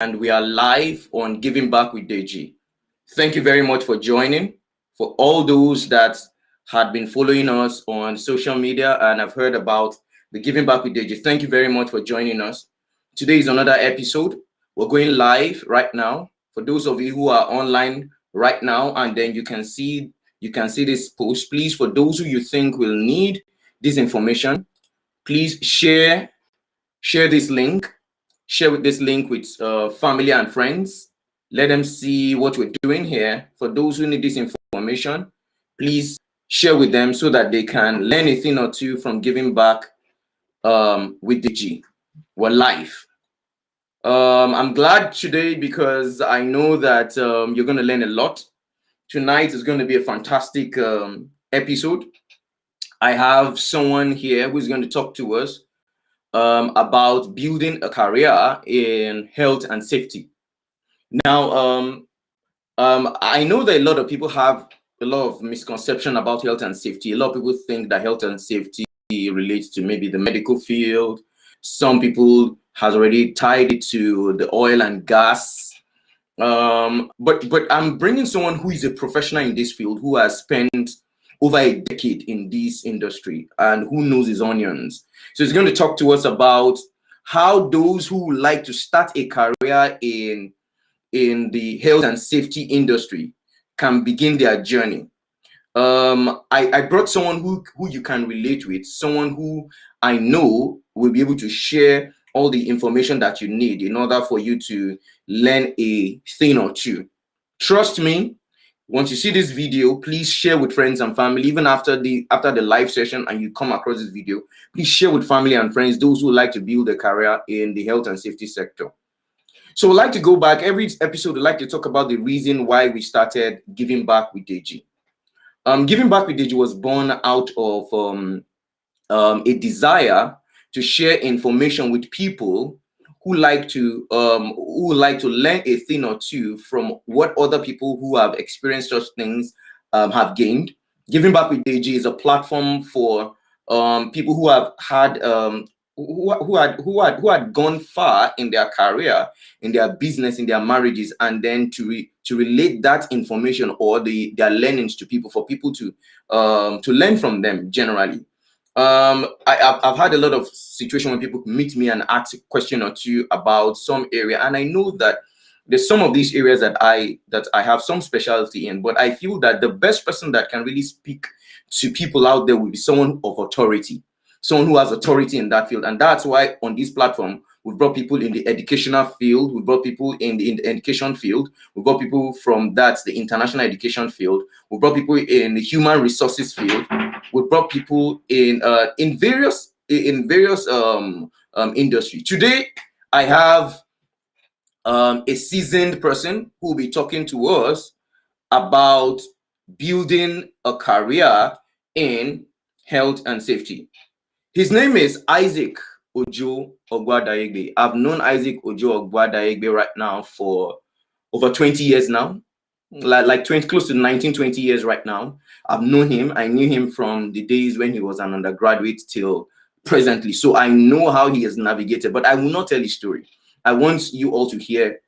and we are live on Giving Back with Deji. Thank you very much for joining. For all those that had been following us on social media and have heard about the Giving Back with Deji, thank you very much for joining us. Today is another episode. We're going live right now. For those of you who are online right now, and then you can see this post. Please, for those who you think will need this information, please share this link. Share this link with family and friends. Let them see what we're doing here. For those who need this information, please share with them so that they can learn a thing or two from Giving Back with Deji. We're live. I'm glad today because I know that you're going to learn a lot. Tonight is going to be a fantastic episode. I have someone here who's going to talk to us about building a career in health and safety. Now, I know that a lot of people have a lot of misconception about health and safety. A lot of people think that health and safety relates to maybe the medical field. Some people has already tied it to the oil and gas. But I'm bringing someone who is a professional in this field, who has spent over a decade in this industry and who knows his onions. So he's going to talk to us about how those who like to start a career in the health and safety industry can begin their journey. I brought someone who you can relate with, someone who I know will be able to share all the information that you need in order for you to learn a thing or two. Trust me, once you see this video, please share with friends and family. Even after the live session and you come across this video, please share with family and friends, those who like to build a career in the health and safety sector. So we'd like to go back. Every episode, we'd like to talk about the reason why we started Giving Back with Deji. Giving Back with Deji was born out of a desire to share information with people who like to learn a thing or two from what other people who have experienced such things have gained. Giving Back with Deji is a platform for people who have had who had gone far in their career, in their business, in their marriages, and then to relate that information or their learnings to people, for people to learn from them generally. I've had a lot of situations when people meet me and ask a question or two about some area, and I know that there's some of these areas that I have some specialty in, but I feel that the best person that can really speak to people out there will be someone of authority, someone who has authority in that field. And that's why on this platform we've brought people in the educational field, we've brought people in the education field, we've got people from the international education field, we've brought people in the human resources field, we've brought people in various industry. Today I have a seasoned person who will be talking to us about building a career in health and safety. His name is Isaac Ojo Ogwadaegbe. I've known Isaac Ojo Ogwadaegbe right now for over 20 years now, like 20, close to 19, 20 years right now. I've known him. I knew him from the days when he was an undergraduate till presently. So I know how he has navigated, but I will not tell his story. I want you all to hear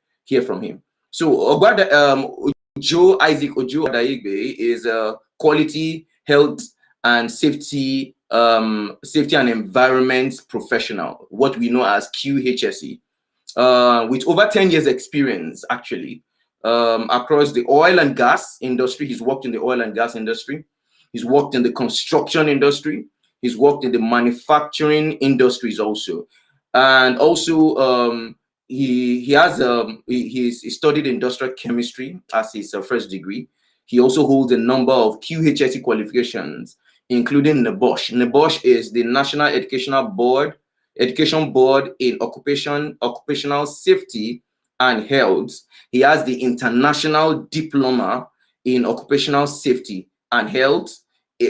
from him. So Isaac Ojo Ogwadaegbe is a quality health and safety and environment professional, what we know as QHSE, with over 10 years experience actually across the oil and gas industry. He's worked in the oil and gas industry, he's worked in the construction industry, he's worked in the manufacturing industries also, and also he studied industrial chemistry as his first degree. He also holds a number of QHSE qualifications, including NEBOSH. NEBOSH is the National Education Board in occupational safety and health. He has the International Diploma in Occupational Safety and Health.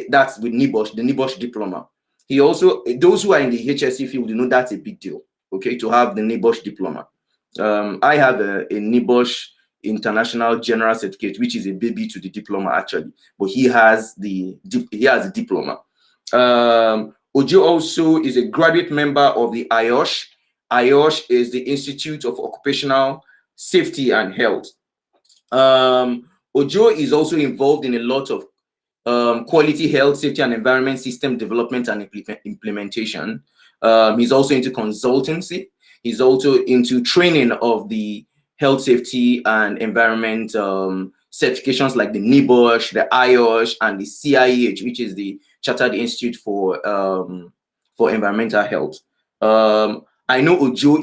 That's with NEBOSH, the NEBOSH diploma. He also, those who are in the HSE field, you know that's a big deal, okay, to have the NEBOSH diploma. I have a NEBOSH International General Certificate, which is a baby to the diploma actually, but he has the diploma. Ojo also is a graduate member of the IOSH. IOSH is the Institute of Occupational safety and health. Ojo is also involved in a lot of quality health, safety and environment system development and implementation. He's also into consultancy. He's also into training of the health, safety and environment certifications like the NIBOSH, the IOSH, and the CIEH, which is the Chartered Institute for Environmental Health. I know Ojo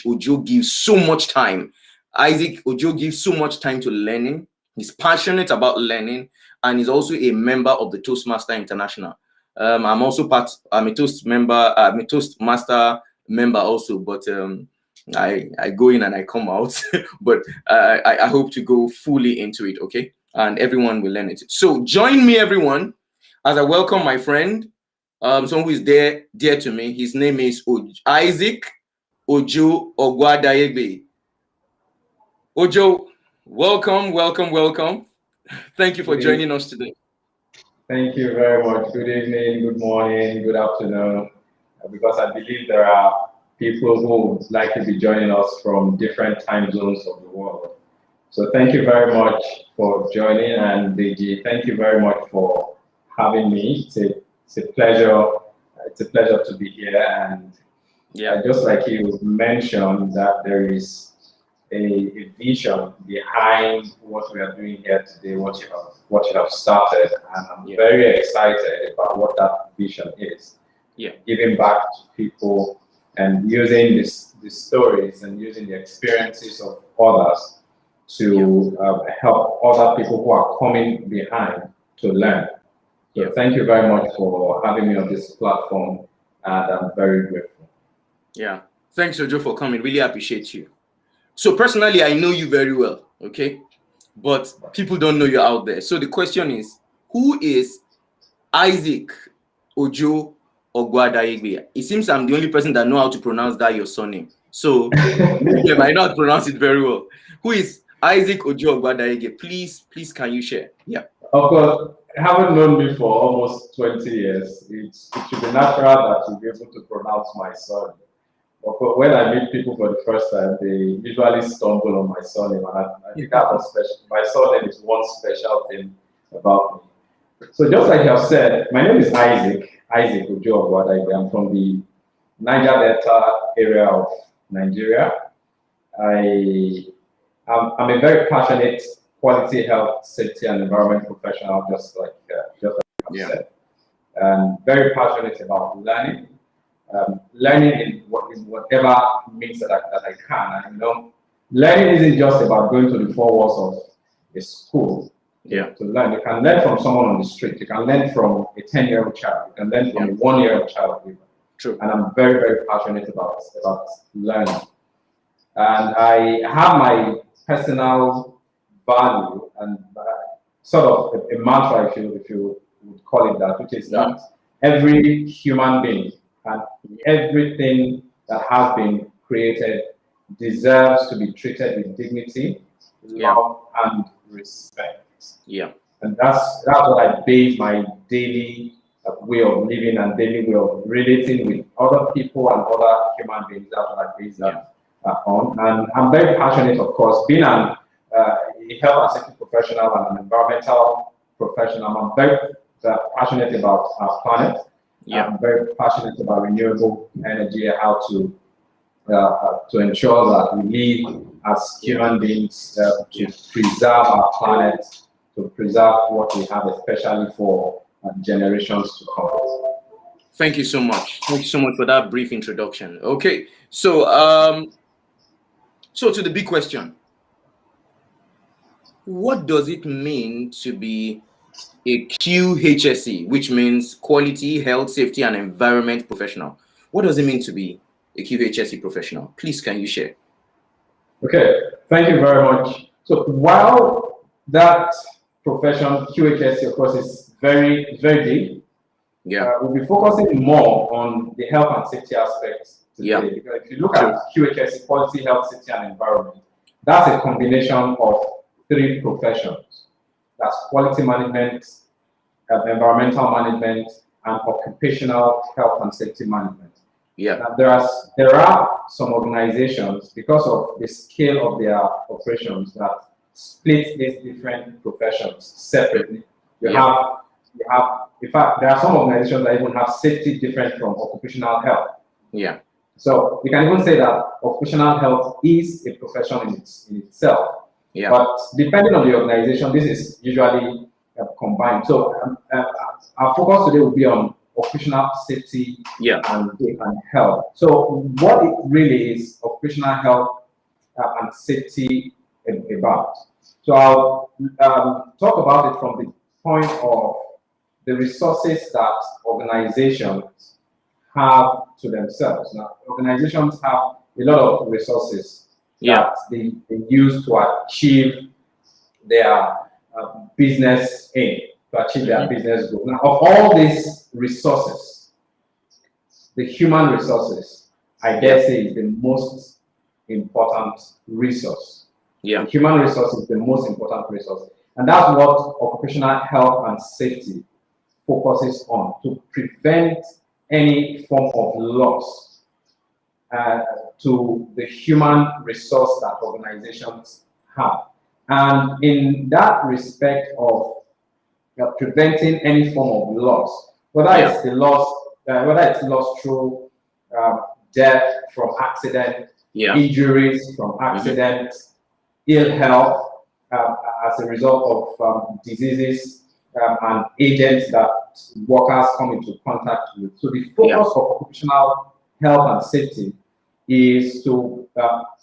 Ojo gives so much time. Isaac Ojo gives so much time to learning. He's passionate about learning, and he's also a member of the Toastmaster International. I'm also I'm a Toastmaster member also, but I go in and I come out. But I hope to go fully into it, okay? And everyone will learn it. So join me, everyone, as I welcome my friend, someone who is dear to me. His name is Isaac Ojo Ogwadayegbe. Ojo, welcome. Thank you for joining us today. Thank you very much. Good evening, good morning, good afternoon. Because I believe there are people who would like to be joining us from different time zones of the world. So thank you very much for joining, and Deji, thank you very much for having me. It's a pleasure. It's a pleasure to be here, and just like you mentioned, that there is a vision behind what we are doing here today, what you have started, and I'm very excited about what that vision is. Giving back to people and using the stories and using the experiences of others to help other people who are coming behind to learn. So thank you very much for having me on this platform, and I'm very grateful. Yeah, thanks, Ojo, for coming. Really appreciate you. So personally, I know you very well, okay? But people don't know you out there. So the question is, who is Isaac Ojo Ogwadayegbe? It seems I'm the only person that know how to pronounce that your surname. So maybe I might not pronounce it very well. Who is Isaac Ojo Ogwadayegbe? Please, can you share? Yeah. Of course, having known me for almost 20 years, it should be natural that you'll be able to pronounce my surname. But when I meet people for the first time, they usually stumble on my surname, and I think that was special. My surname is one special thing about me. So just like you have said, my name is Isaac Ojo Ogwadayegbe. I'm from the Niger Delta area of Nigeria. I'm a very passionate quality health, safety, and environment professional, just like you have said, and very passionate about learning. Learning in whatever means that I can. And learning isn't just about going to the four walls of a school to learn. You can learn from someone on the street. You can learn from a 10-year-old child. You can learn from a 1-year-old child. True. And I'm very, very passionate about learning. And I have my personal value and sort of a mantra, if you would call it that, which is that every human being and everything that has been created deserves to be treated with dignity, love, and respect. And that's what I base my daily way of living and daily way of relating with other people and other human beings. That's what I base that on. And I'm very passionate, of course, being a health and safety professional and an environmental professional. I'm very passionate about our planet. I'm very passionate about renewable energy, how to ensure that we live as human beings to preserve our planet, to preserve what we have, especially for generations to come. Thank you so much. Thank you so much for that brief introduction. Okay, so so to the big question, what does it mean to be a QHSE, which means Quality, Health, Safety, and Environment Professional? What does it mean to be a QHSE professional? Please, can you share? Okay, thank you very much. So while that profession, QHSE, of course, is very, very big, we'll be focusing more on the health and safety aspects today. Because if you look at QHSE, Quality, Health, Safety, and Environment, that's a combination of 3 professions. That's quality management, environmental management, and occupational health and safety management. Yeah. Now, there are some organizations, because of the scale of their operations, that split these different professions separately. Yeah. In fact, there are some organizations that even have safety different from occupational health. Yeah. So you can even say that occupational health is a profession in itself. Yeah. But depending on the organization, this is usually combined. So our focus today will be on occupational safety Yeah. and health. So what it really is occupational health and safety about. So I'll talk about it from the point of the resources that organizations have to themselves. Now, organizations have a lot of resources Yeah. that they use to achieve their business aim, to achieve their business goal. Now, of all these resources, the human resources, I dare say, is the most important resource. Yeah. The human resource is the most important resource. And that's what occupational health and safety focuses on, to prevent any form of loss to the human resource that organizations have. And in that respect of preventing any form of loss, whether it's the loss, whether it's loss through death from accident, injuries from accident, ill health as a result of diseases and agents that workers come into contact with. So the focus of occupational health and safety is to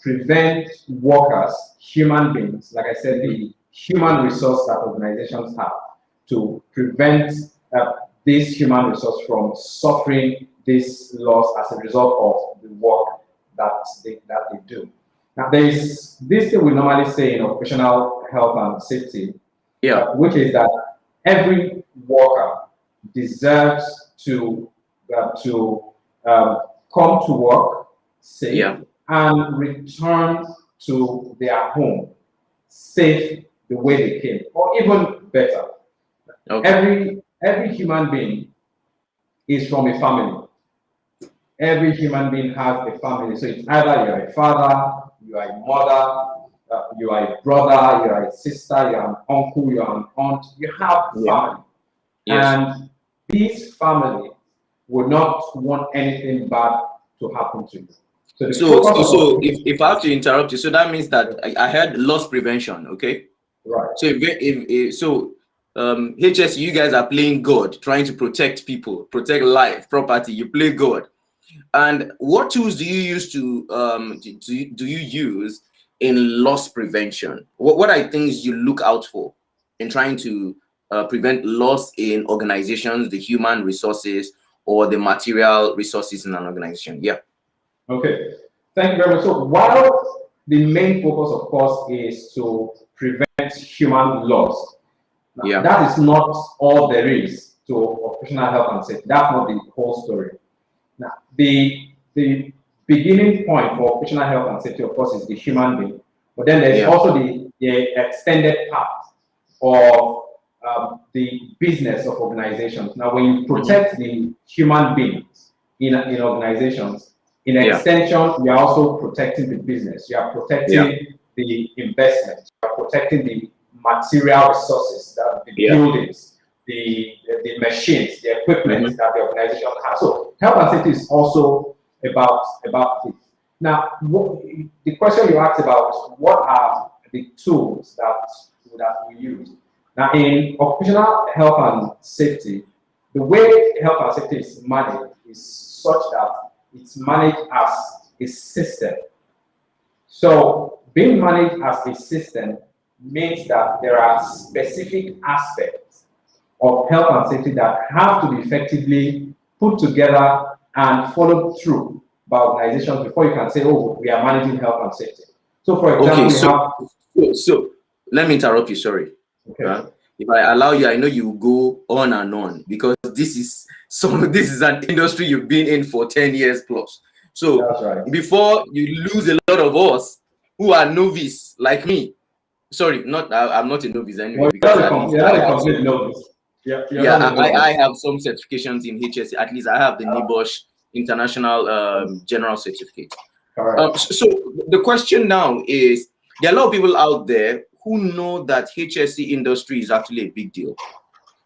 prevent workers, human beings, like I said, the human resource that organizations have, to prevent this human resource from suffering this loss as a result of the work that they do. Now, there is this thing we normally say in occupational health and safety, which is that every worker deserves to come to work safe and return to their home safe the way they came, or even better. Okay. Every human being is from a family. Every human being has a family. So it's either you're a father, you are a mother, you are a brother, you are a sister, you are an uncle, you are an aunt. You have a family. And this family would not want anything bad to happen to you. So if I have to interrupt you, so that means that I heard loss prevention, okay? Right. So HSC, you guys are playing God, trying to protect people, protect life, property. You play God. And what tools do you use to do you use in loss prevention? What are things you look out for in trying to prevent loss in organizations, the human resources or the material resources in an organization? Yeah. Okay. Thank you very much. So while the main focus, of course, is to prevent human loss, that is not all there is to occupational health and safety. That's not the whole story. Now, the beginning point for occupational health and safety, of course, is the human being. But then there's also the extended part of the business of organizations. Now, when you protect the human beings in organizations, in extension, you are also protecting the business. You are protecting the investment. You are protecting the material resources, the buildings, the machines, the equipment that the organization has. So health and safety is also about this. Now, the question you asked about what are the tools that we use. Now, in occupational health and safety, the way health and safety is managed is such that it's managed as a system. So being managed as a system means that there are specific aspects of health and safety that have to be effectively put together and followed through by organizations before you can say, oh, we are managing health and safety. So for example, so let me interrupt you, sorry. Okay. If I allow you, I know you will go on and on because this is an industry you've been in for 10 years plus. So before you lose a lot of us who are novice like me, sorry, I'm not a novice anyway. Well, because you're not a complete novice. I have some certifications in HSC. At least I have the NIBOSH international general certificate. Correct. So the question now is, there are a lot of people out there who know that HSE industry is actually a big deal.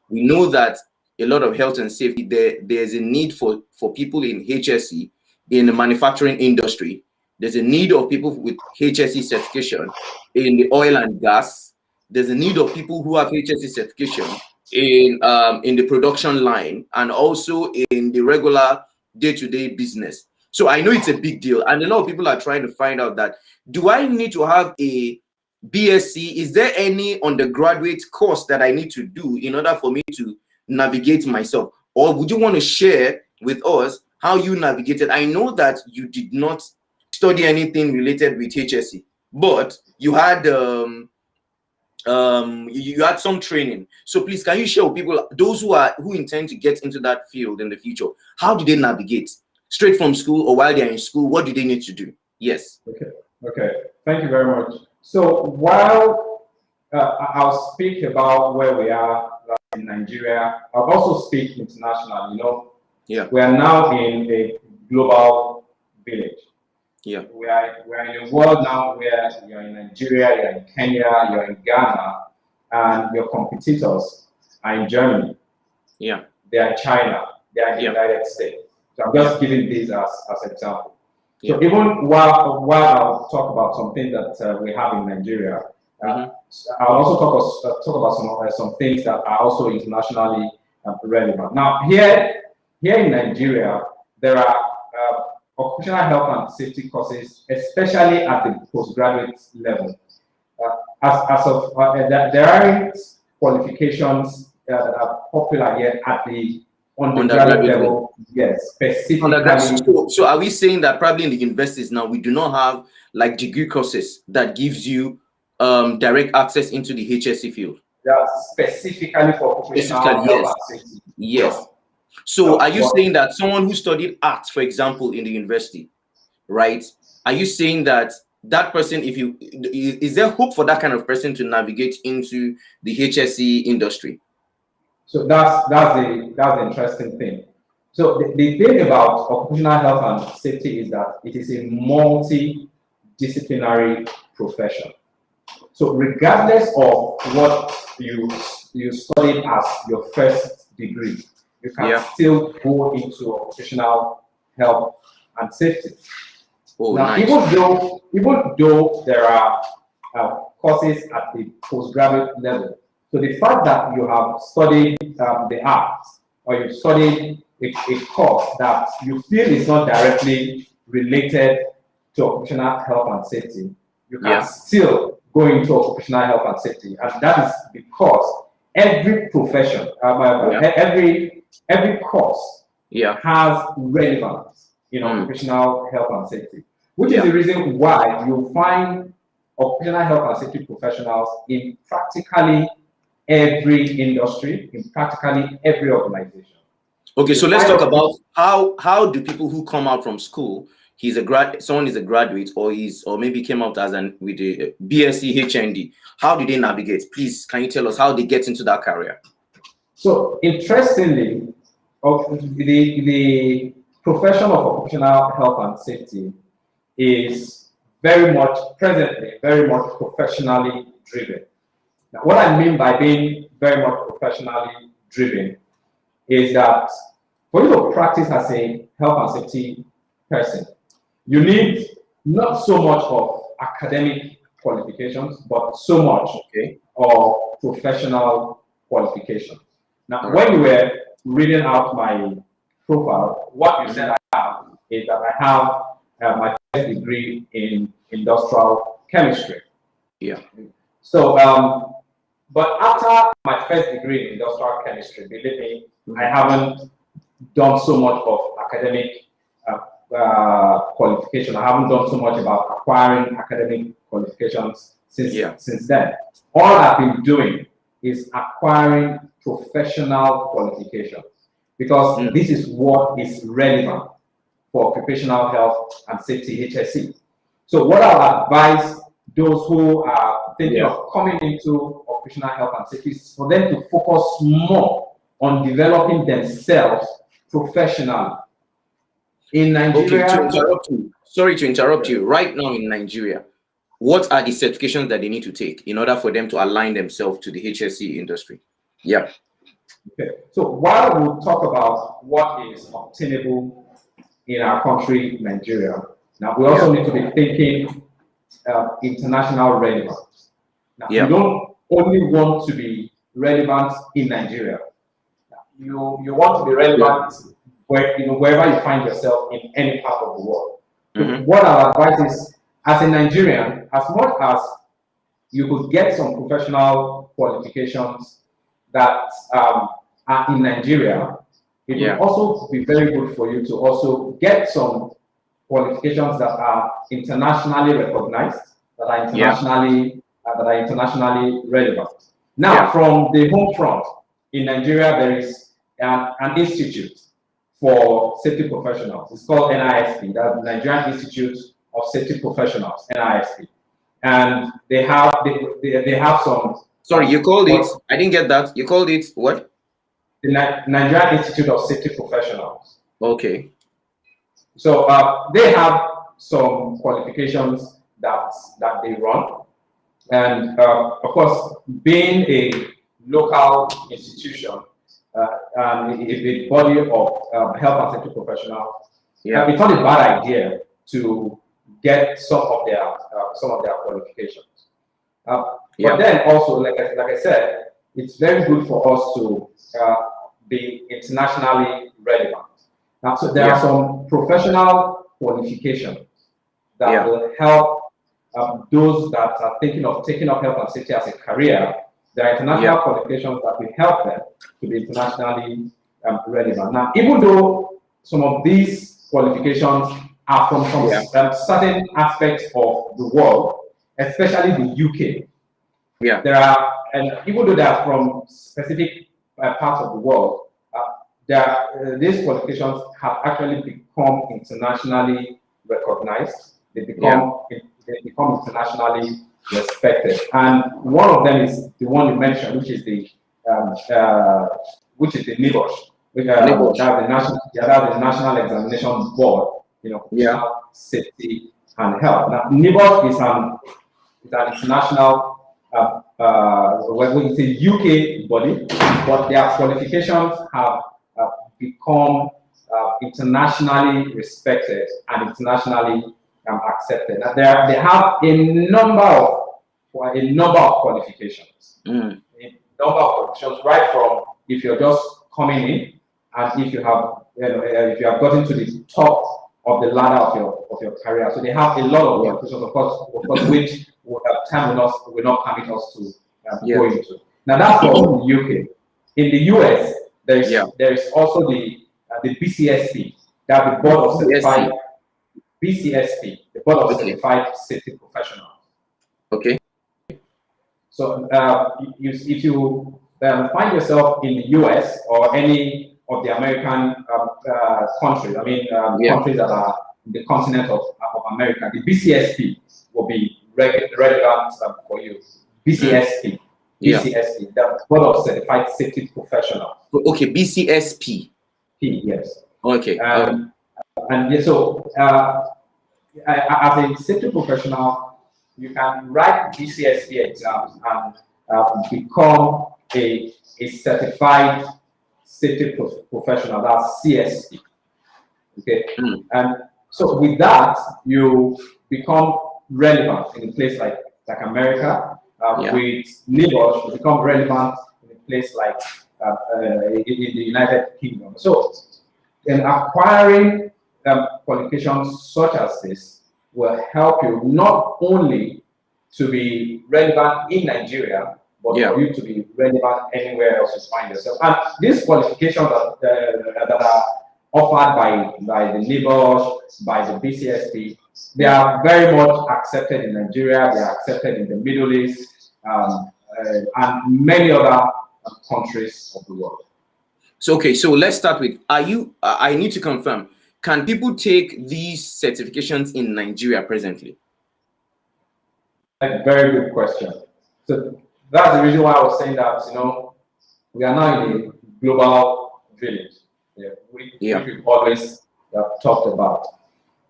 We know that a lot of health and safety, there's a need for people in HSE in the manufacturing industry. There's a need of people with HSE certification in the oil and gas. There's a need of people who have HSE certification in the production line and also in the regular day-to-day business. So I know it's a big deal, and a lot of people are trying to find out that, do I need to have a BSc? Is there any undergraduate course that I need to do in order for me to navigate myself? Or would you want to share with us how you navigated? I know that you did not study anything related with HSE, but you had you had some training. So please, can you share with people, those who intend to get into that field in the future, how do they navigate? Straight from school or while they're in school, what do they need to do? Yes. Okay. Thank you very much. So while I'll speak about where we are in Nigeria, I'll also speak internationally. Yeah. We are now in a global village. Yeah. We are in a world now where you're in Nigeria, you're in Kenya, you're in Ghana, and your competitors are in Germany. Yeah. They are in China. They are in the United States. So I'm just giving these as example. Yeah. So even while I'll talk about something that we have in Nigeria, I'll also talk about some things that are also internationally relevant. Now here in Nigeria, there are occupational health and safety courses, especially at the postgraduate level. There aren't qualifications that are popular yet at the undergraduate level. Yes, specifically. So are we saying that probably in the universities now we do not have like degree courses that gives you direct access into the HSE field? That's specifically for occupational health and safety. Yes. So are you saying that someone who studied art, for example, in the university, right? Are you saying that that person, is there hope for that kind of person to navigate into the HSE industry? So that's the interesting thing. So the thing about occupational health and safety is that it is a multidisciplinary profession. So regardless of what you studied as your first degree, you can still go into occupational health and safety. Oh, now, nice. even though there are courses at the postgraduate level, so the fact that you have studied the arts or you've studied a course that you feel is not directly related to occupational health and safety, you can still go into occupational health and safety, and that is because every profession, every course has relevance in occupational health and safety, which is the reason why you find occupational health and safety professionals in practically every industry, in practically every organization. Okay, so let's talk about how do people who come out from school, someone is a graduate or maybe came out as with a BSc HND, how do they navigate? Please, can you tell us how they get into that career? So interestingly, the profession of occupational health and safety is presently very much professionally driven. Now, what I mean by being very much professionally driven is that for you to practice as a health and safety person, you need not so much of academic qualifications, but so much of professional qualifications. Now, when you were reading out my profile, what you said I have is that I have my first degree in industrial chemistry. Yeah. So, but after my first degree in industrial chemistry, believe me, I haven't done so much of academic qualification. I haven't done so much about acquiring academic qualifications since then. All I've been doing is acquiring professional qualifications because this is what is relevant for occupational health and safety HSE. So what I'll advise those who are thinking of coming into occupational health and safety is for them to focus more on developing themselves professionally. In Okay, to Nigeria, interrupt you, sorry to interrupt yeah. you. Right now in Nigeria, what are the certifications that they need to take in order for them to align themselves to the HSC industry? Yeah. Okay. So while we talk about what is obtainable in our country, Nigeria, now we also need to be thinking international relevance. Now, you Yeah. don't only want to be relevant in Nigeria. You want to be relevant wherever you find yourself in any part of the world. So what our advice is, as a Nigerian, as much as you could get some professional qualifications that are in Nigeria, it will also be very good for you to also get some qualifications that are internationally recognized, that are internationally relevant. Now, from the home front in Nigeria, there is an institute for safety professionals. It's called NISP, the Nigerian Institute of Safety Professionals, NISP, and they have some. Sorry, you called it. I didn't get that. You called it what? The Nigerian Institute of Safety Professionals. Okay. So they have some qualifications that they run, and of course, being a local institution and a body of health and safety professionals, it's not a bad idea to get some of their qualifications. But then also, like I said, it's very good for us to be internationally relevant. Now, so there are some professional qualifications that will help those that are thinking of taking up health and safety as a career. There are international qualifications that will help them to be internationally relevant. Now, even though some of these qualifications are from some certain aspects of the world, especially the UK, there are, and even though they are from specific parts of the world, these qualifications have actually become internationally recognized. They become internationally respected, and one of them is the one you mentioned, which is the NIBOSH, that's the National Examination Board, safety and health. Now, NIBOSH is an international. It's a UK body, but their qualifications have become internationally respected and internationally accepted. Now, they have a number of qualifications. Right from if you're just coming in, and if you have gotten to the top of the ladder of your career. So they have a lot of qualifications, of course, which time will not permit us to go into. Now that's for the UK. In the US, there is also the BCSP, that the Board of Certified BCSP, the Board of Certified Safety Professionals. Okay. So if you find yourself in the US or any of the American countries, countries that are in the continent of America, the BCSP will be relevant for you. BCSP, the Board of Certified Safety Professionals. Okay, BCSP. Yes. Okay. And so, as a safety professional, you can write BCSP exams and become a certified safety professional. That's CSP. Okay. And so with that, you become relevant in a place like America. With NIBOSH, you become relevant in a place like in the United Kingdom. So, in acquiring qualifications such as this will help you not only to be relevant in Nigeria, but for you to be relevant anywhere else you find yourself. And these qualifications that are offered by the NIBOSH, by the BCSP, they are very much accepted in Nigeria, they are accepted in the Middle East, and many other countries of the world. So, okay, so let's start with, I need to confirm, can people take these certifications in Nigeria presently? A very good question. So that's the reason why I was saying that, we are now in a global village, which we've always talked about.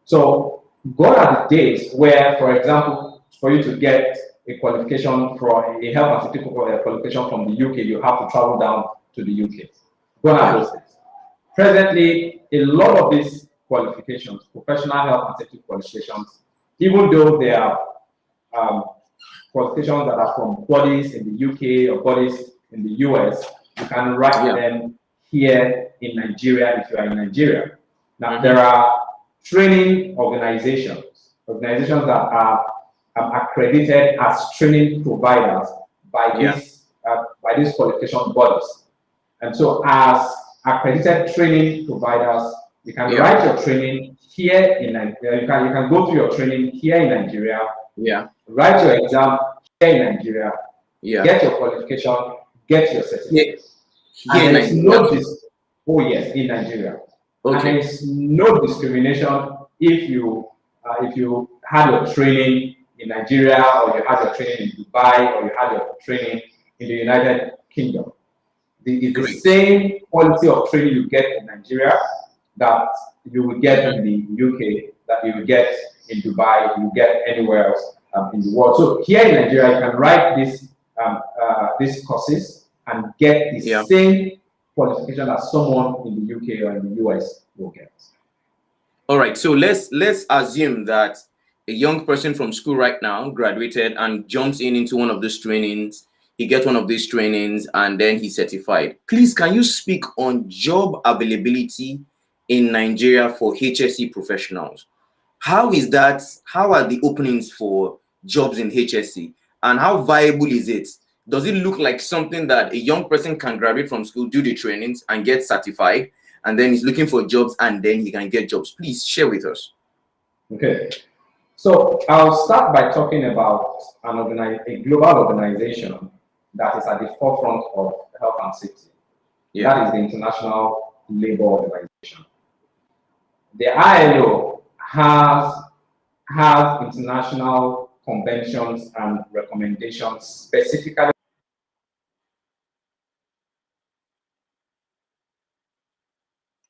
So gone are the days where, for example, for you to get a qualification from a health and safety qualification from the UK, you have to travel down to the UK. Gone are those days. Presently, a lot of these qualifications, professional health and safety qualifications, even though they are qualifications that are from bodies in the UK or bodies in the US, you can write them here in Nigeria if you are in Nigeria. Now, there are training organizations that are accredited as training providers by these qualification bodies. And so as accredited training providers, you can write your training here in Nigeria. You can go through your training here in Nigeria. Write your exam here in Nigeria. Get your qualification. Get your certificate. And there is no in Nigeria. And there is no discrimination if you had your training in Nigeria, or you had your training in Dubai, or you had your training in the United Kingdom. It's the same quality of training you get in Nigeria that you will get in the UK, that you will get in Dubai, you will get anywhere else in the world. So here in Nigeria, you can write these courses and get the same qualification as someone in the UK or in the US will get. All right, so let's assume that a young person from school right now graduated and jumps into one of these trainings. He gets one of these trainings and then he's certified. Please, can you speak on job availability in Nigeria for HSE professionals? How is that? How are the openings for jobs in HSE, and how viable is it? Does it look like something that a young person can graduate from school, do the trainings and get certified, and then he's looking for jobs and then he can get jobs? Please share with us. Okay. So I'll start by talking about a global organization that is at the forefront of health and safety. That is the International Labour Organization. The ILO has international conventions and recommendations specifically.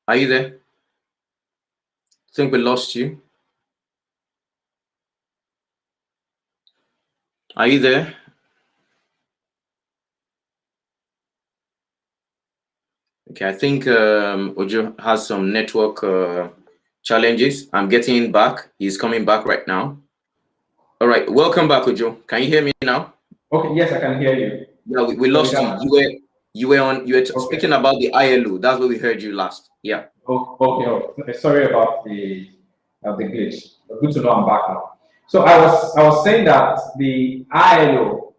Are you there? I think we lost you. Are you there? Okay, I think Ojo has some network challenges. I'm getting him back. He's coming back right now. All right, welcome back, Ojo. Can you hear me now? Okay, yes, I can hear you. Yeah, we lost you. You were speaking about the ILO. That's where we heard you last. Yeah. Okay. Sorry about the glitch. Good to know I'm back now. So I was saying that the ILO,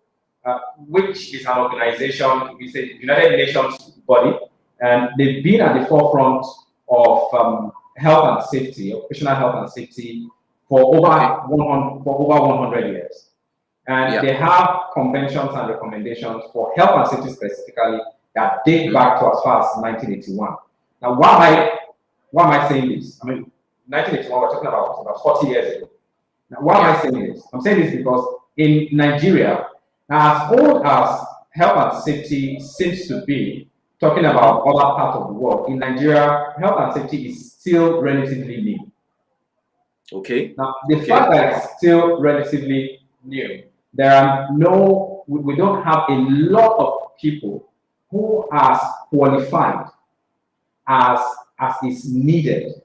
which is an organization, it's a United Nations body, and they've been at the forefront of health and safety, occupational health and safety, for over 100 years. And they have conventions and recommendations for health and safety specifically that date back to as far as 1981. Now, why am I saying this? I mean, 1981, we're talking about 40 years ago. Now, why am I saying this? I'm saying this because in Nigeria, as old as health and safety seems to be, talking about other parts of the world, in Nigeria, health and safety is still relatively new. Okay. Now, the fact that it's still relatively new, we don't have a lot of people who are qualified as is needed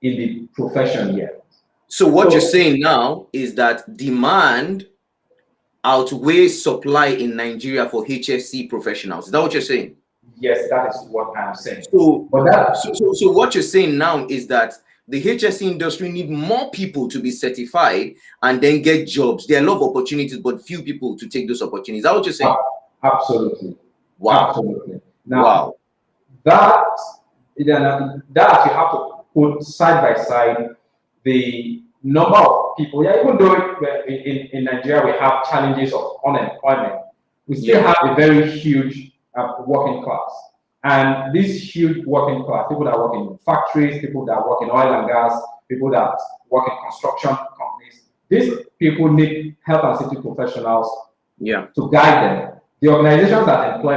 in the profession yet. So what you're saying now is that demand outweighs supply in Nigeria for HSC professionals. Is that what you're saying? Yes, that is what I'm saying. So what you're saying now is that the HSC industry need more people to be certified and then get jobs. There are a lot of opportunities, but few people to take those opportunities. Is that what you're saying? Absolutely. Wow. Absolutely. Now, that you have to put side by side the number of people. Yeah, even though in Nigeria we have challenges of unemployment, we still have a very huge working class. And this huge working class, people that work in factories, people that work in oil and gas, people that work in construction companies, these people need health and safety professionals to guide them. The organizations that employ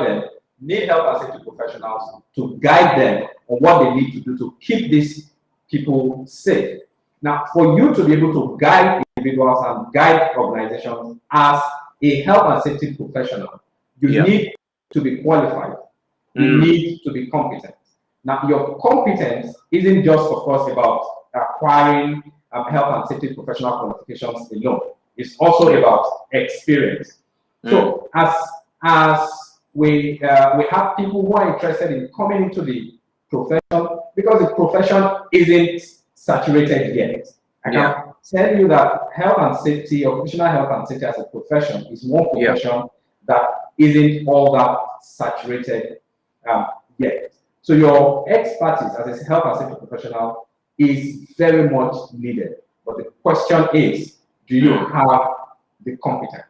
them need health and safety professionals to guide them on what they need to do to keep these people safe. Now, for you to be able to guide individuals and guide organizations as a health and safety professional, you need to be qualified. You need to be competent. Now, your competence isn't just, of course, about acquiring health and safety professional qualifications alone. It's also about experience. So, as we have people who are interested in coming into the profession, because the profession isn't saturated yet. I can tell you that health and safety, occupational health and safety as a profession, is one profession that isn't all that saturated yet. So your expertise as a health and safety professional is very much needed. But the question is, do you have the competence?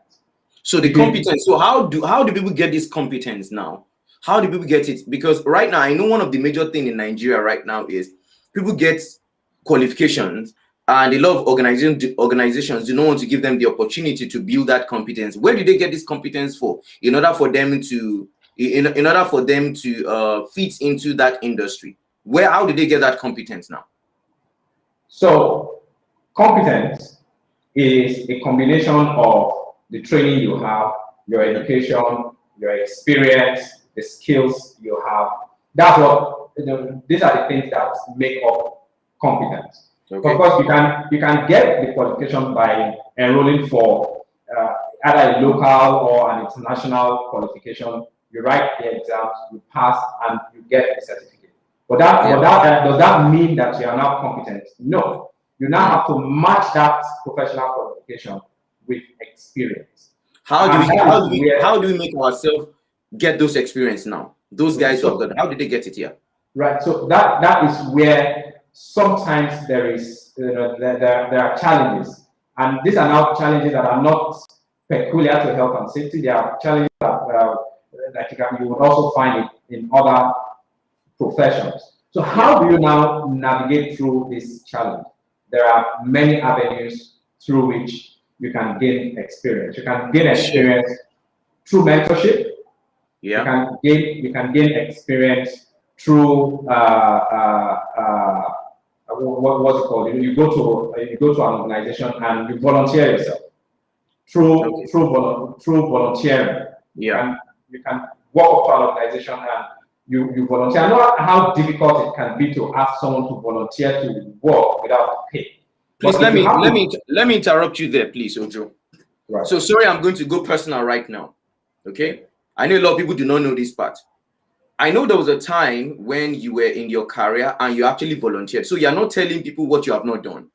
So the competence. So how do people get this competence now? How do people get it? Because right now, I know one of the major things in Nigeria right now is people get qualifications, and a lot of organizations do not want to give them the opportunity to build that competence. Where do they get this competence for? In order for them to fit into that industry. How do they get that competence now? So competence is a combination of the training you have, your education, your experience, the skills you have. That's what, these are the things that make up competence. Okay. Of course, you can get the qualification by enrolling for either a local or an international qualification. You write the exams, you pass, and you get a certificate. But does that mean that you are now competent? No. You now have to match that professional qualification with experience. How do we make ourselves get those experience now? Those guys who have got, how did they get it here? Right. So that is where sometimes there are challenges, and these are now challenges that are not peculiar to health and safety. They are challenges that you would also find it in other professions. So how do you now navigate through this challenge? There are many avenues through which you can gain experience. You can gain experience through mentorship. Yeah. You can gain experience through what's it called? You go to an organization and you volunteer yourself through volunteering. Yeah. You can walk up to an organization and you volunteer. I know how difficult it can be to ask someone to volunteer to work without pay. Please let me interrupt you there, please, Ojo. Right. So sorry, I'm going to go personal right now. Okay. I know a lot of people do not know this part. I know there was a time when you were in your career and you actually volunteered. So you're not telling people what you have not done.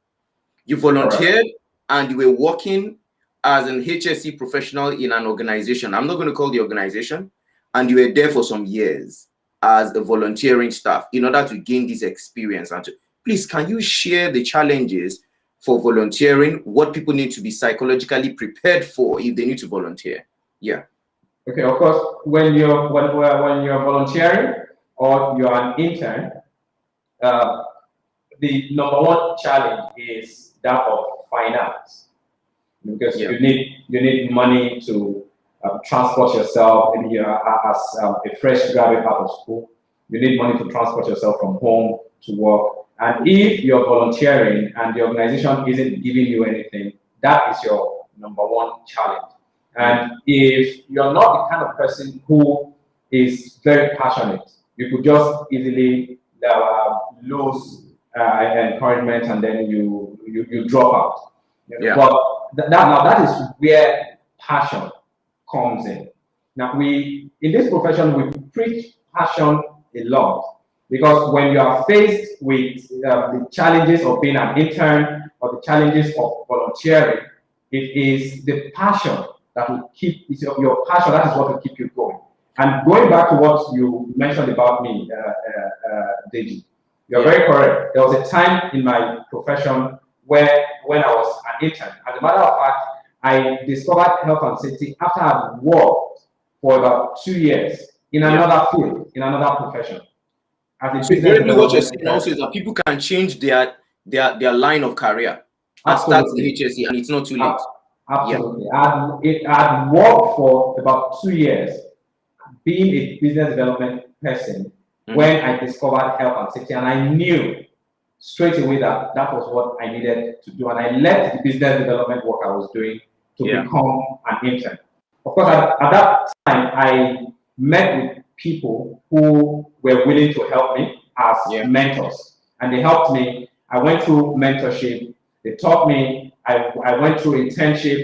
You volunteered and you were working as an HSC professional in an organization. I'm not going to call the organization. And you were there for some years as a volunteering staff in order to gain this experience. And please, can you share the challenges for volunteering, what people need to be psychologically prepared for if they need to volunteer? Yeah. Okay, of course, when you're volunteering or you're an intern, the number one challenge is that of finance, because you need money to transport yourself. Maybe you're as a fresh graduate out of school, you need money to transport yourself from home to work. And if you're volunteering and the organization isn't giving you anything, that is your number one challenge. And if you're not the kind of person who is very passionate, you could just easily lose encouragement and then you drop out. Yeah. But that is where passion comes in. Now in this profession, we preach passion a lot, because when you are faced with the challenges of being an intern or the challenges of volunteering, it is the passion that will keep your passion. That is what will keep you going. And going back to what you mentioned about me, Deji, you're very correct. There was a time in my profession when I was an intern. As a matter of fact, I discovered health and safety after I had worked for about 2 years in another field, in another profession. So basically what you're saying also is that people can change their line of career and start the HSC, and it's not too late. Absolutely. Yeah. I had worked for about 2 years being a business development person when I discovered health and safety, and I knew straight away that that was what I needed to do. And I left the business development work I was doing to become an intern. Of course, at that time, I met with people who were willing to help me as mentors, and they helped me. I went through mentorship. They taught me. I went through internship.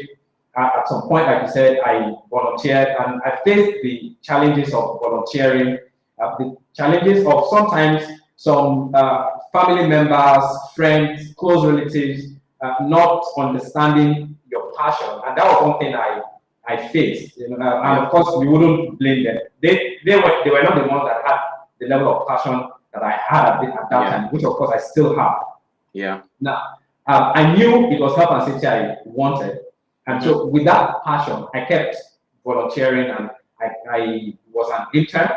At some point, like you said, I volunteered, and I faced the challenges of volunteering, the challenges of sometimes some family members, friends, close relatives not understanding your passion, and that was one thing I faced. And of course, we wouldn't blame them. They were not the ones that had the level of passion that I had at that time, which of course I still have. Yeah. Now, I knew it was health and safety I wanted, and so with that passion, I kept volunteering, and I was an intern.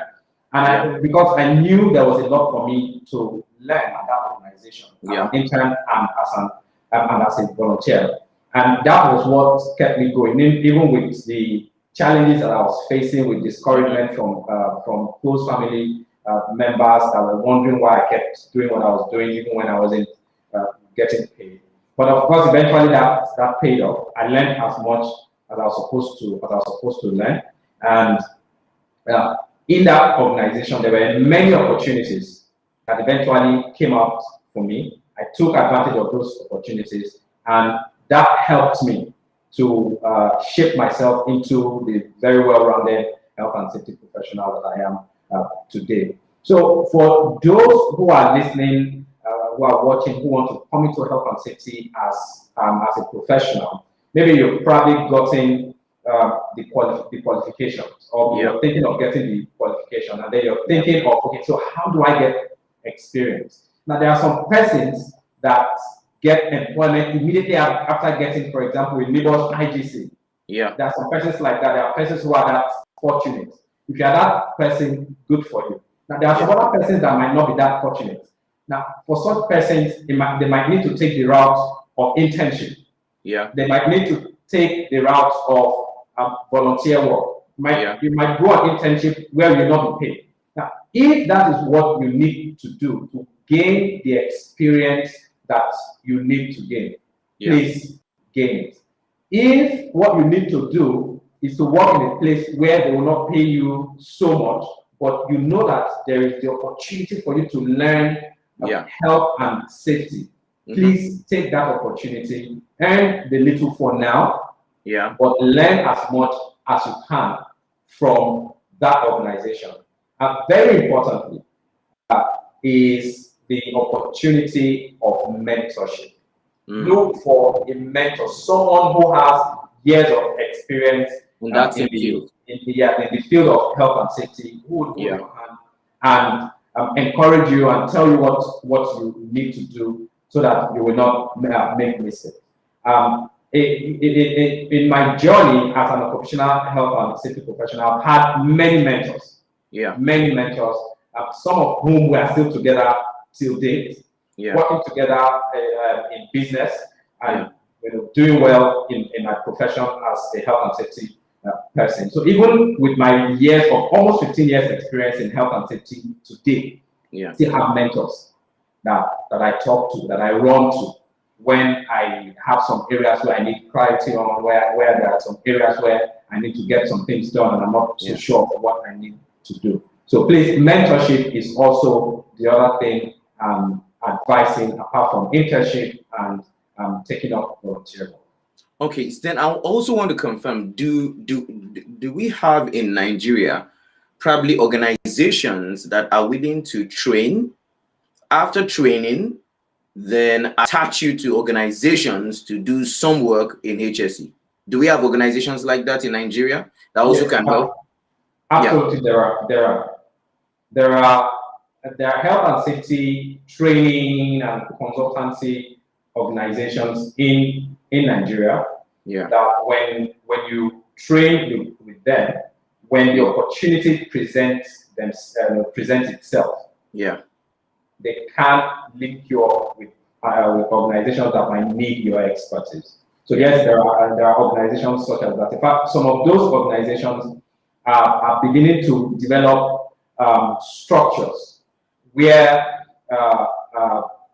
And because I knew there was a lot for me to learn at that organization, as an intern and as a volunteer. And that was what kept me going, even with the challenges that I was facing with discouragement from close family members that were wondering why I kept doing what I was doing, even when I wasn't getting paid. But of course, eventually that paid off. I learned as much as I was supposed to learn, and in that organization, there were many opportunities that eventually came out for me. I took advantage of those opportunities, and that helped me to shape myself into the very well-rounded health and safety professional that I am today. So for those who are listening, who are watching, who want to come into health and safety as a professional, maybe you've probably gotten the qualifications, or you're thinking of getting the qualification, and then you're thinking of, okay, so how do I get experience? Now, there are some persons that get employment immediately after getting, for example, in Labor's IGC. Yeah. There are some persons like that. There are persons who are that fortunate. If you are that person, good for you. Now, there are some other persons that might not be that fortunate. Now, for such persons, they might need to take the route of internship. Yeah. They might need to take the route of volunteer work. You might go on internship where you'll not be paid. Now, if that is what you need to do to gain the experience that you need to gain, please gain it. If what you need to do is to work in a place where they will not pay you so much, but you know that there is the opportunity for you to learn health and safety, please take that opportunity, earn the little for now, but learn as much as you can from that organization. And very importantly, is the opportunity of mentorship. Look for a mentor, someone who has years of experience in the field of health and safety, who would hold your hand and encourage you and tell you what you need to do so that you will not make mistakes. In my journey as an occupational health and safety professional, I've had many mentors. Many mentors, some of whom we are still together till date, working together in business and doing well in my profession as a health and safety person. So even with my years of almost 15 years experience in health and safety today, still have mentors that I talk to, that I run to when I have some areas where I need clarity on, where there are some areas where I need to get some things done and I'm not so sure of what I need to do. So please, mentorship is also the other thing advising apart from internship and taking up volunteer work. Okay, so then I also want to confirm, do we have in Nigeria probably organizations that are willing to train, after training, then attach you to organizations to do some work in HSE? Do we have organizations like that in Nigeria that also can help? Absolutely, there are health and safety training and consultancy organizations in Nigeria. That when you train with them, when the opportunity presents itself, they can link you up with organizations that might need your expertise. So yes, there are organizations such as that. In fact, some of those organizations are beginning to develop structures where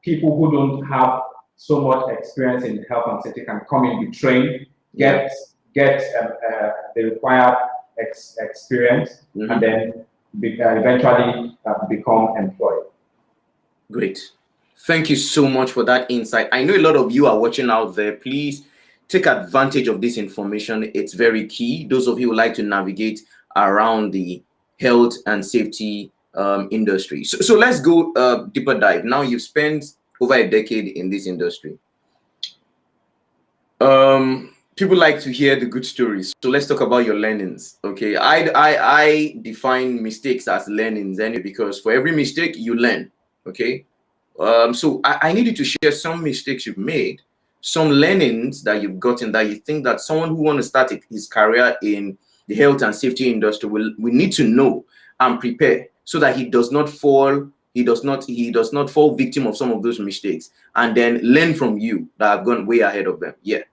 people who don't have so much experience in health and safety can come in, be trained, get the required experience, and then eventually become employed. Great. Thank you so much for that insight. I know a lot of you are watching out there. Please take advantage of this information. It's very key. Those of you who like to navigate around the health and safety industry. So let's go deeper dive. Now you've spent over a decade in this industry. People like to hear the good stories. So let's talk about your learnings. Okay. I define mistakes as learnings anyway, because for every mistake you learn. Okay. So I need you to share some mistakes you've made, some learnings that you've gotten that you think that someone who wants to start his career in the health and safety industry will need to know and prepare so that he does not fall victim of some of those mistakes, and then learn from you that have gone way ahead of them. Yeah.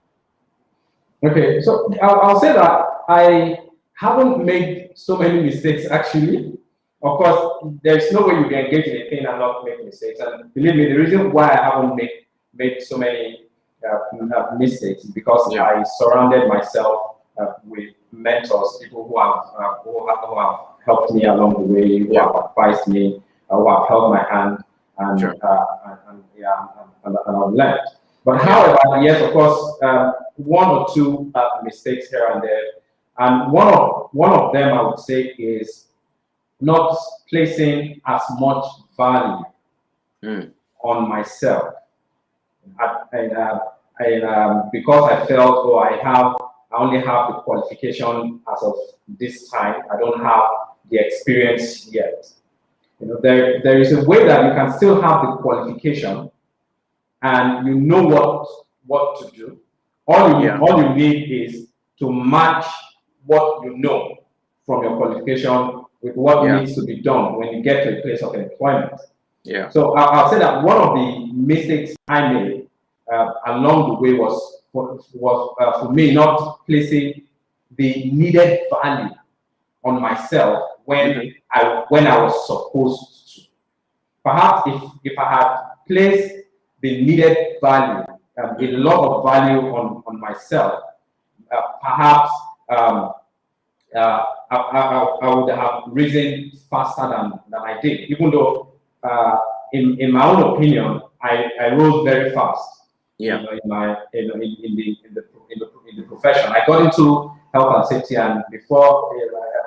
Okay, so I'll say that I haven't made so many mistakes actually. Of course, there's no way you can engage in a thing and not make mistakes. And believe me, the reason why I haven't made so many mistakes is because I surrounded myself with mentors, people who have helped me along the way, who have advised me, who have held my hand, and I've learned. But however, yes, of course, one or two mistakes here and there, and one of them I would say is not placing as much value on myself, because I felt, oh, I only have the qualification as of this time. I don't have the experience yet. You know, there is a way that you can still have the qualification, and you know what to do. All you need is to match what you know from your qualification with what needs to be done when you get to a place of employment. Yeah. So I'll say that one of the mistakes I made along the way was for me not placing the needed value on myself when I was supposed to. Perhaps if I had placed the needed value, a lot of value on myself, perhaps I would have risen faster than I did. Even though, in my own opinion, I rose very fast. Yeah. You know, in the profession, I got into health and safety, and before,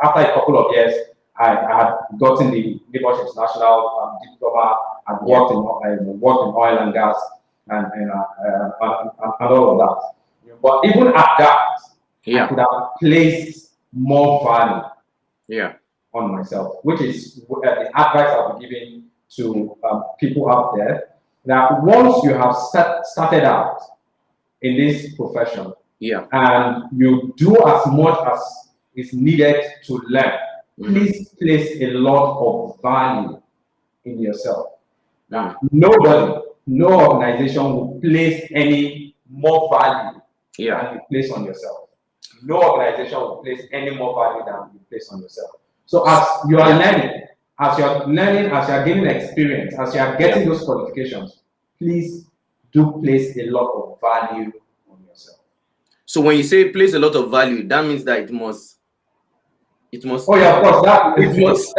after a couple of years, I had gotten the Labour International diploma. I'd worked in oil and gas and all of that. But even at that, I could have placed more value on myself, which is the advice I'll be giving to people out there. That once you have started out in this profession, and you do as much as is needed to learn, please place a lot of value in yourself. Now, no organization will place any more value than you place on yourself. No organization will place any more value than you place on yourself. So as you are learning, as you are gaining experience, as you are getting those qualifications, please do place a lot of value on yourself. So when you say place a lot of value, that means that it must. Oh yeah, of course.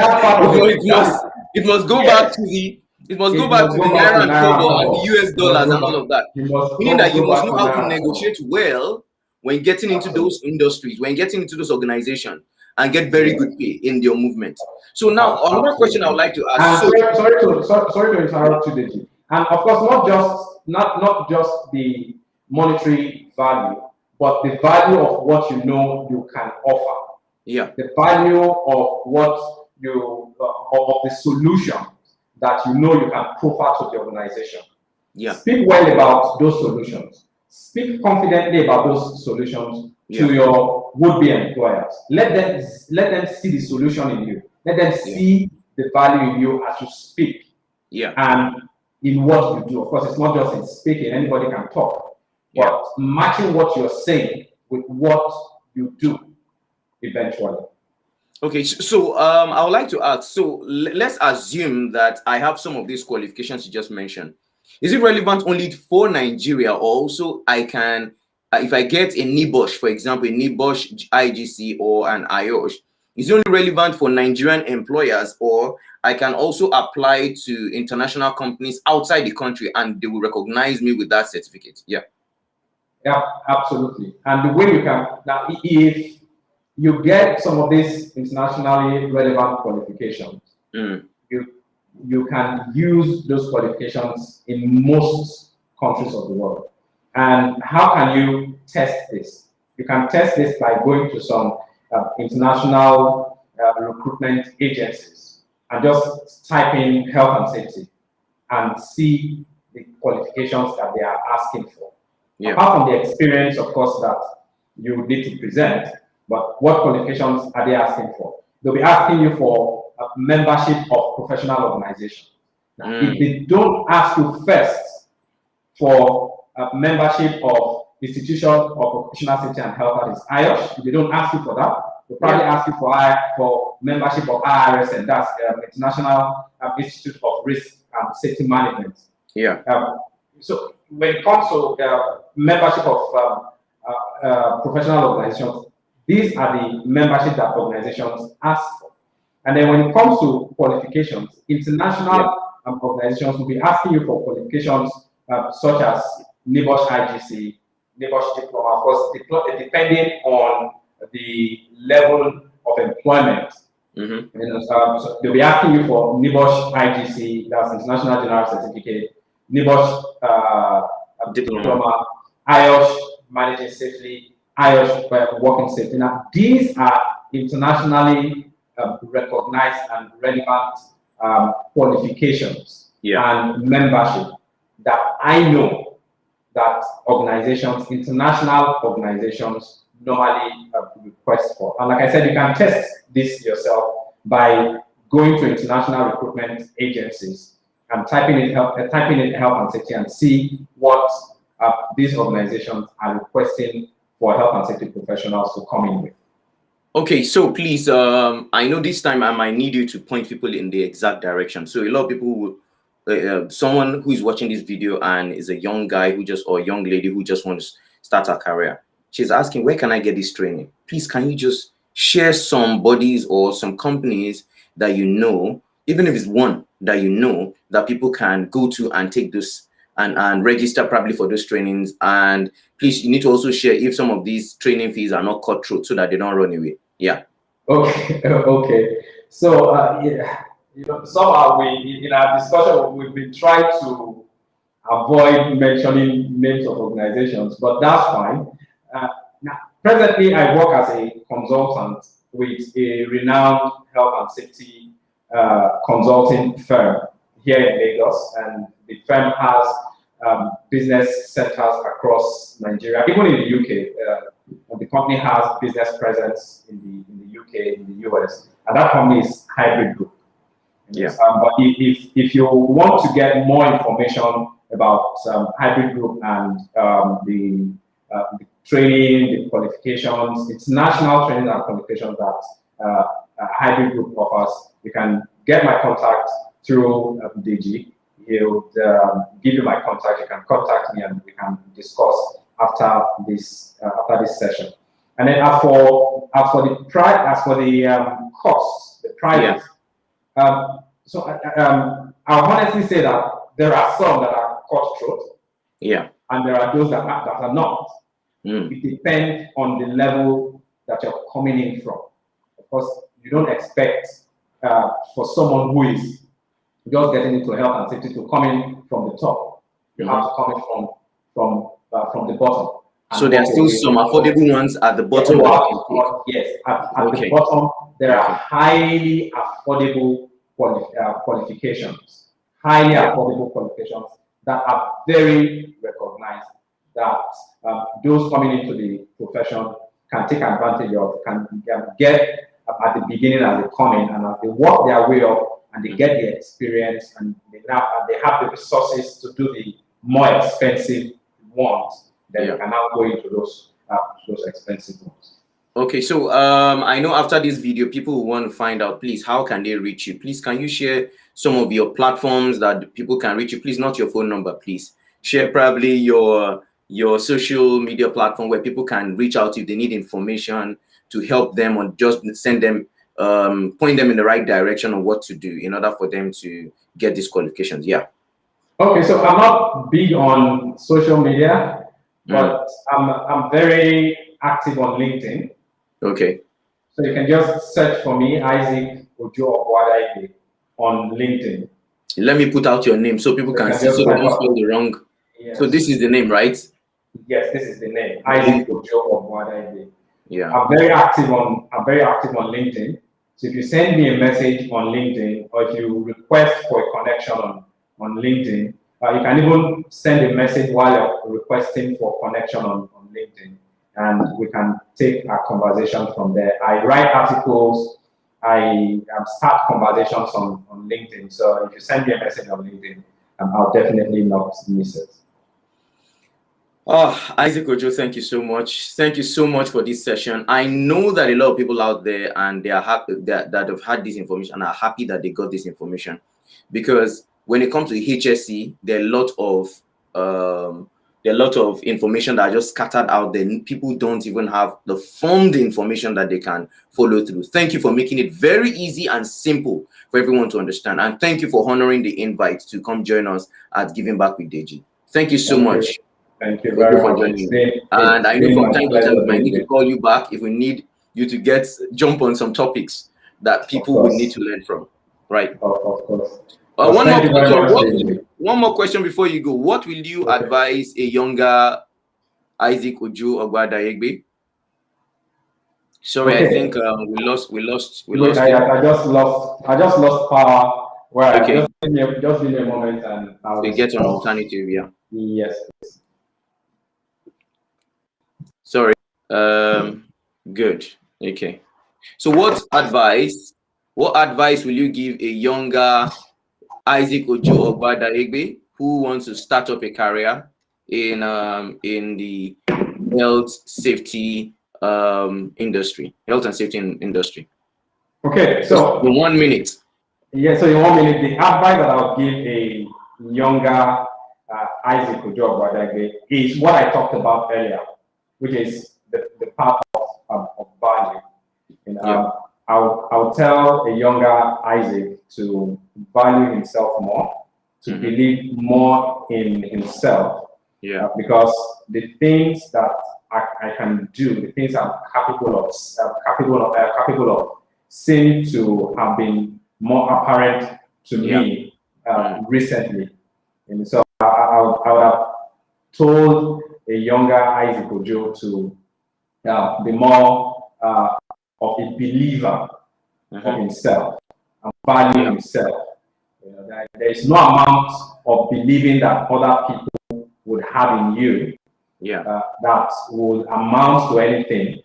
It must go back to the naira and kobo and the US dollars and all of that. Meaning that you must know how to negotiate well when getting into those industries, when getting into those organizations, and get very good pay in your movement. So now, another question I would like to ask. Sorry to interrupt you, Deji. And of course, not just the monetary value, but the value of what you know you can offer. Yeah. The value of what of the solution that you know you can proffer to the organization. Yeah. Speak well about those solutions. Speak confidently about those solutions to your would-be employers. Let them see the solution in you. Let them see the value in you as you speak. Yeah. And in what you do. Of course, it's not just in speaking. Anybody can talk. But matching what you're saying with what you do eventually. Okay, I would like to ask. So let's assume that I have some of these qualifications you just mentioned. Is it relevant only for Nigeria, or also I can, if I get a NIBOSH, for example, a NIBOSH IGC or an IOSH, is it only relevant for Nigerian employers, or I can also apply to international companies outside the country and they will recognize me with that certificate? Yeah. Yeah, absolutely. And the way you can now, if you get some of these internationally relevant qualifications, Mm. you you can use those qualifications in most countries of the world. And how can you test this? You can test this by going to some international recruitment agencies and just type in health and safety and see the qualifications that they are asking for. Yeah. Apart from the experience, of course, that you need to present, but what qualifications are they asking for? They'll be asking you for a membership of professional organization. Now, if they don't ask you first for a membership of Institution of Occupational Safety and Health, that is IOSH, if they don't ask you for that, they'll probably ask you for membership of IRS, and that's International Institute of Risk and Safety Management. Yeah. So when it comes to membership of professional organizations, these are the membership that organizations ask for. And then when it comes to qualifications, international organizations will be asking you for qualifications such as NIBOSH IGC, NIBOSH diploma, of course, depending on the level of employment. Mm-hmm. So they'll be asking you for NIBOSH IGC, that's International General Certificate, NIBOSH diploma, IOSH managing safely, IOSH working safely. Now, these are internationally recognized and relevant qualifications and membership that I know that organizations, international organizations, normally request for. And like I said, you can test this yourself by going to international recruitment agencies and typing in health and safety and see what these organizations are requesting for health and safety professionals to come in with. Okay, so please, I know this time I might need you to point people in the exact direction. So a lot of people will, someone who is watching this video and is a young guy who just, or a young lady who just wants to start her career, she's asking, where can I get this training? Please, can you just share some bodies or some companies that you know, even if it's one that you know, that people can go to and take this and register probably for those trainings. And please, you need to also share if some of these training fees are not cut through so that they don't run away. Yeah. Okay. Okay. So somehow in our discussion we've been trying to avoid mentioning names of organizations, but that's fine. Now, presently, I work as a consultant with a renowned health and safety consulting firm here in Lagos, and the firm has business centers across Nigeria, even in the UK. The company has business presence in the UK, in the US, and that company is Hybrid Group. Yeah. But if you want to get more information about Hybrid Group and the training, the qualifications, international training and qualifications that Hybrid Group offers, you can get my contact through Deji. He'll give you my contact. You can contact me and we can discuss after this session. And then as for the costs, the prices. So I'll honestly say that there are some that are cutthroat. Yeah. And there are those that are not. It depends on the level that you're coming in from. Of course, you don't expect for someone who is just getting into health and safety to come in from the top. You have to come in from the bottom. So there are still some affordable ones at the bottom. Yes, at the bottom there are highly affordable qualifications. Highly affordable qualifications that are very recognized, that those coming into the profession can take advantage of, can get at the beginning as they come in, and as they work their way up and they get the experience and they have the resources to do the more expensive ones, then you can now go into those expensive ones. Okay, so I know after this video, people will want to find out, please, how can they reach you? Please, can you share some of your platforms that people can reach you? Please, not your phone number, please. Share probably your social media platform where people can reach out if they need information to help them, or just send them, point them in the right direction on what to do in order for them to get these qualifications. Yeah. Okay, so I'm not big on social media, but I'm very active on LinkedIn. Okay. So you can just search for me, Isaac Ojo Obuadaigbe, on LinkedIn. Let me put out your name so people can see, so they don't spell the wrong. Yes. So this is the name, right? Yes, this is the name, Isaac Ojo Obuadaigbe. Yeah. I'm very active on LinkedIn. So if you send me a message on LinkedIn, or if you request for a connection on LinkedIn, you can even send a message while you're requesting for connection on LinkedIn, and we can take our conversation from there. I write articles, I start conversations on LinkedIn. So if you send me a message on LinkedIn, I'll definitely not miss it. Oh, Isaac Ojo, thank you so much. Thank you so much for this session. I know that a lot of people out there, and they are happy that have had this information and are happy that they got this information, because when it comes to HSC, there are a lot of information that are just scattered out there. People don't even have the formed information that they can follow through. Thank you for making it very easy and simple for everyone to understand, and thank you for honoring the invite to come join us at Giving Back with Deji. Thank you so much. Thank you very much. And I know from time to time we might need to call you back if we need you to jump on some topics that people would need to learn from. Right. Of course. One more question before you go. What will you advise a younger Isaac Ojo Obuadaigbe? Sorry, I think we lost. I just lost power. Well, okay. Just give me a moment, and I'll get an alternative. Yeah. Yes. Sorry. Good. Okay. So what advice will you give a younger Isaac Ojo Obuadaigbe who wants to start up a career in the health and safety industry? Okay, so in 1 minute. Yeah, so in 1 minute, the advice that I'll give a younger Isaac Ojo Obuadaigbe is what I talked about earlier, which is the part of value. And, I'll tell a younger Isaac to value himself more, to believe more in himself. Yeah. Because the things that I can do, the things I'm capable of, seem to have been more apparent to me recently. And so I would have told a younger Isaac Ojo to be more of a believer of himself and value himself. There is no amount of believing that other people would have in you that will amount to anything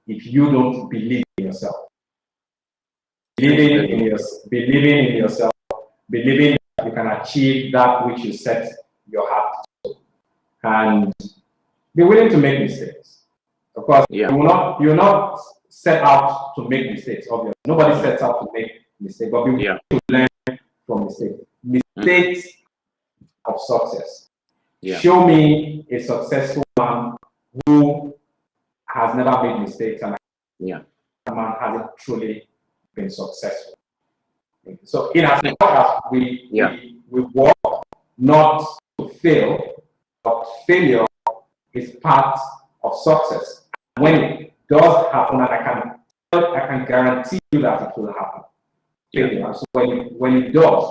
if you don't believe in yourself. Believing in yourself, believing that you can achieve that which you set your heart to, and be willing to make mistakes. Of course, you're not set out to make mistakes. Obviously, nobody sets out to make mistakes, but be willing to learn from mistakes. Mistakes of success. Show me a successful man who has never made mistakes, and a man hasn't truly been successful. So in as much as we work not to fail, but failure is part of success. When it does happen, and I can guarantee you that it will happen. Failure. So when it does,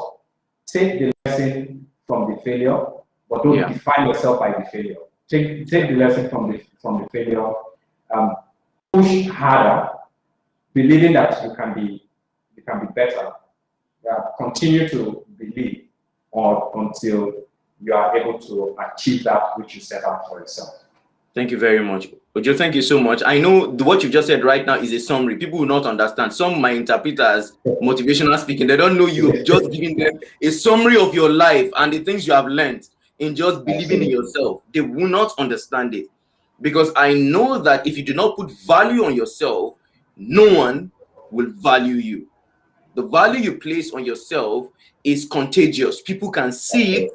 take the lesson from the failure, but don't define yourself by the failure. Take the lesson from the failure. Push harder, believing that you can be better. Continue to believe until you are able to achieve that which you set out for yourself. Thank you very much. Ojo, thank you so much. I know what you just said right now is a summary. People will not understand. Some might interpret as motivational speaking. They don't know you've just given them a summary of your life and the things you have learned in just believing in yourself. They will not understand it. because I know that if you do not put value on yourself, no one will value you. The value you place on yourself is contagious. People can see it.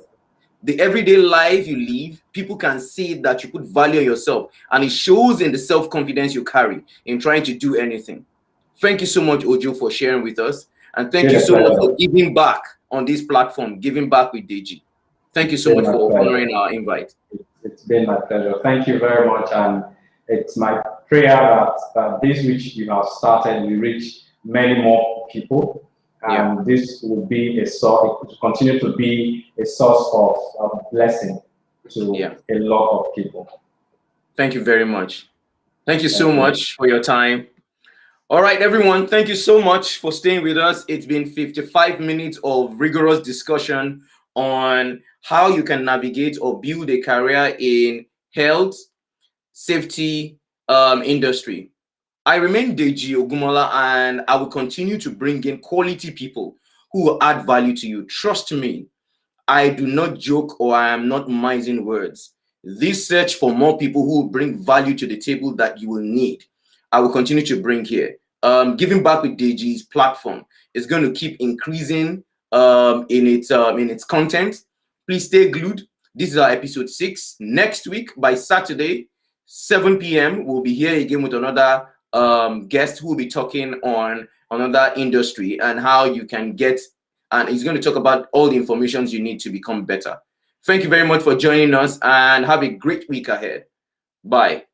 The everyday life you live, people can see that you put value on yourself, and it shows in the self-confidence you carry in trying to do anything. Thank you so much, Ojo, for sharing with us. And It's thank been you a so much pleasure. for giving back on this platform, giving back with Deji. Thank you It's so been much my for pleasure. honoring our invite. It's been my pleasure. Thank you very much. And it's my prayer that this which you have started will reach many more people. Yeah. And this will be a source, it will continue to be a source of blessing to Yeah. a lot of people. Thank you very much. Thank you so Thank you. much for your time. All right, everyone, thank you so much for staying with us. It's been 55 minutes of rigorous discussion on how you can navigate or build a career in health, safety industry. I remain Deji Ogumola, and I will continue to bring in quality people who will add value to you. Trust me, I do not joke or I am not mising words. This search for more people who will bring value to the table that you will need, I will continue to bring here. Giving back with Deji's platform is going to keep increasing in its content. Please stay glued. This is our episode 6. Next week by Saturday, 7 p.m., we'll be here again with another guest who will be talking on another industry and how you can get, and he's going to talk about all the information you need to become better. Thank you very much for joining us, and have a great week ahead. Bye.